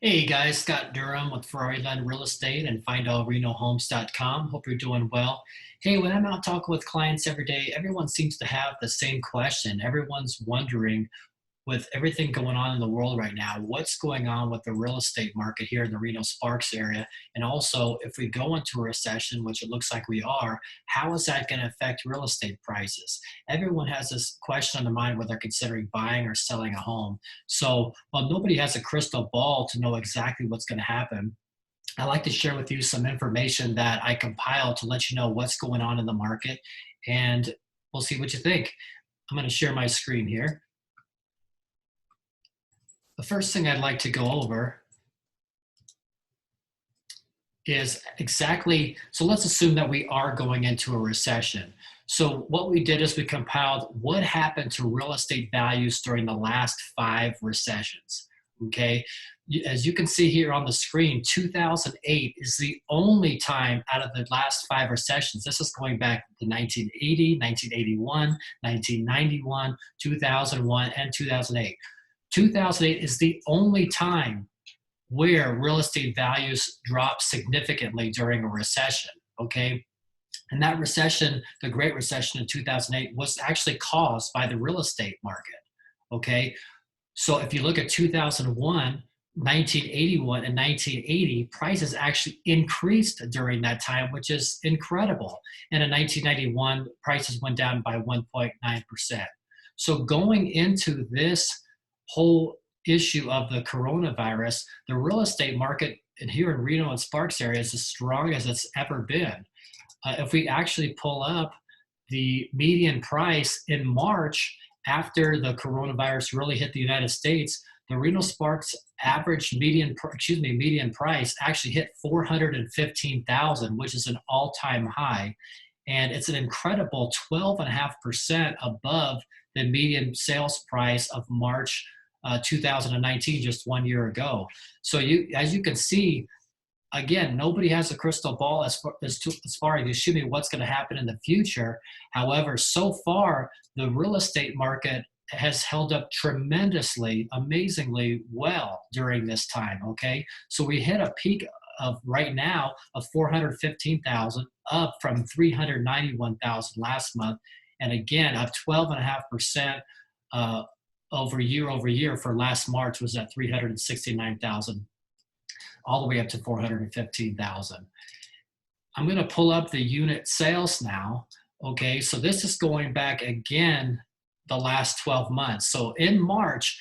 Hey guys, Scott Durham with Ferrari Land Real Estate and FindAllRenoHomes.com. Hope you're doing well. Hey, when I'm out talking with clients every day, everyone seems to have the same question. Everyone's wondering, with everything going on in the world right now, what's going on with the real estate market here in the Reno Sparks area? And also, if we go into a recession, which it looks like we are, how is that going to affect real estate prices? Everyone has this question on their mind when they're considering buying or selling a home. So, while nobody has a crystal ball to know exactly what's going to happen, I like to share with you some information that I compiled to let you know what's going on in the market, and we'll see what you think. I'm going to share my screen here. The first thing I'd like to go over is so let's assume that we are going into a recession. So what we did is we compiled what happened to real estate values during the last 5 recessions, okay? As you can see here on the screen, 2008 is the only time out of the last 5 recessions. This is going back to 1980, 1981, 1991, 2001, and 2008. 2008 is the only time where real estate values dropped significantly during a recession, okay? And that recession, the Great Recession in 2008, was actually caused by the real estate market, okay? So if you look at 2001, 1981, and 1980, prices actually increased during that time, which is incredible. And in 1991, prices went down by 1.9%. So going into this whole issue of the coronavirus, the real estate market here in Reno and Sparks area is as strong as it's ever been. If we actually pull up the median price in March, after the coronavirus really hit the United States, the Reno Sparks average median price actually hit 415,000, which is an all-time high, and it's an incredible 12.5% above the median sales price of March 2019, just 1 year ago. So as you can see, again, nobody has a crystal ball as far as assuming what's going to happen in the future. However, so far, the real estate market has held up tremendously, amazingly well during this time, okay? So we hit a peak of right now of 415,000, up from 391,000 last month, and again, up 12.5% over year for last March was at 369,000, all the way up to 415,000. I'm going to pull up the unit sales now. Okay, so this is going back again the last 12 months. So in March,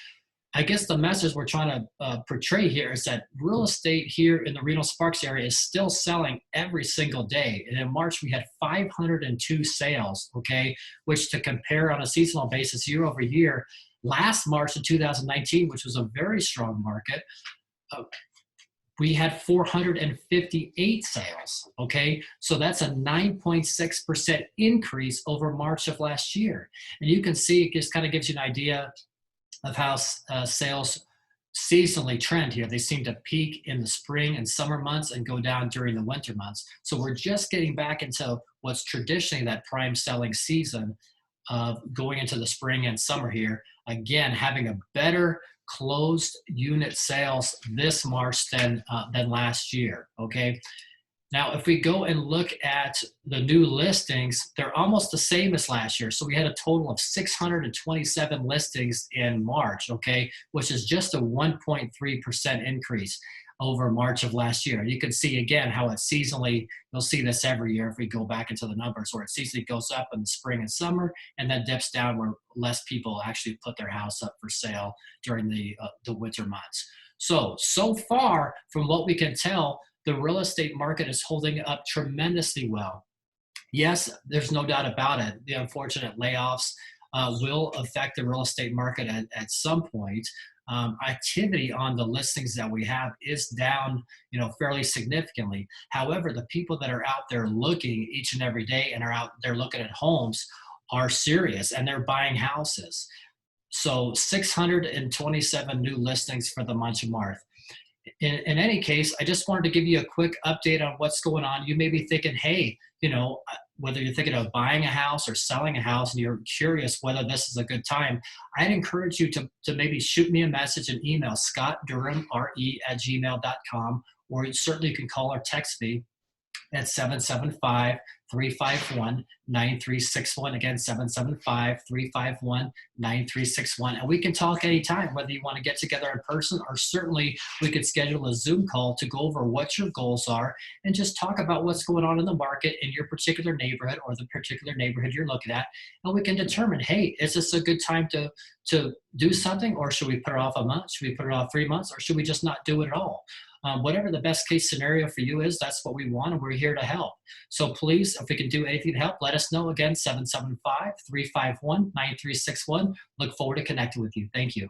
I guess the message we're trying to portray here is that real estate here in the Reno Sparks area is still selling every single day. And in March, we had 502 sales, okay, which to compare on a seasonal basis year over year, last March of 2019, which was a very strong market, we had 458 sales, okay? So that's a 9.6% increase over March of last year. And you can see it just kind of gives you an idea of how sales seasonally trend here. They seem to peak in the spring and summer months and go down during the winter months. So we're just getting back into what's traditionally that prime selling season of going into the spring and summer here. Again, having a better closed unit sales this March than last year, okay? Now, if we go and look at the new listings, they're almost the same as last year. So we had a total of 627 listings in March, okay, which is just a 1.3% increase over March of last year. You can see again how it seasonally, you'll see this every year if we go back into the numbers, where it seasonally goes up in the spring and summer and then dips down where less people actually put their house up for sale during the winter months. So far, from what we can tell, the real estate market is holding up tremendously well. Yes, there's no doubt about it. The unfortunate layoffs will affect the real estate market at some point. Activity on the listings that we have is down, fairly significantly. However, the people that are out there looking each and every day and are out there looking at homes are serious and they're buying houses. So 627 new listings for the month of March. In any case, I just wanted to give you a quick update on what's going on. You may be thinking, hey, whether you're thinking of buying a house or selling a house and you're curious whether this is a good time, I'd encourage you to maybe shoot me a message and email scottdurhamre@gmail.com, or certainly you can call or text me at 775-351-9361. Again, 775-351-9361. And we can talk anytime, whether you want to get together in person, or certainly we could schedule a Zoom call to go over what your goals are and just talk about what's going on in the market in your particular neighborhood or the particular neighborhood you're looking at. And we can determine, hey, is this a good time to do something, or should we put it off a month? Should we put it off 3 months, or should we just not do it at all? Whatever the best case scenario for you is, that's what we want, and we're here to help. So please, if we can do anything to help, let us know. Again, 775-351-9361. Look forward to connecting with you. Thank you.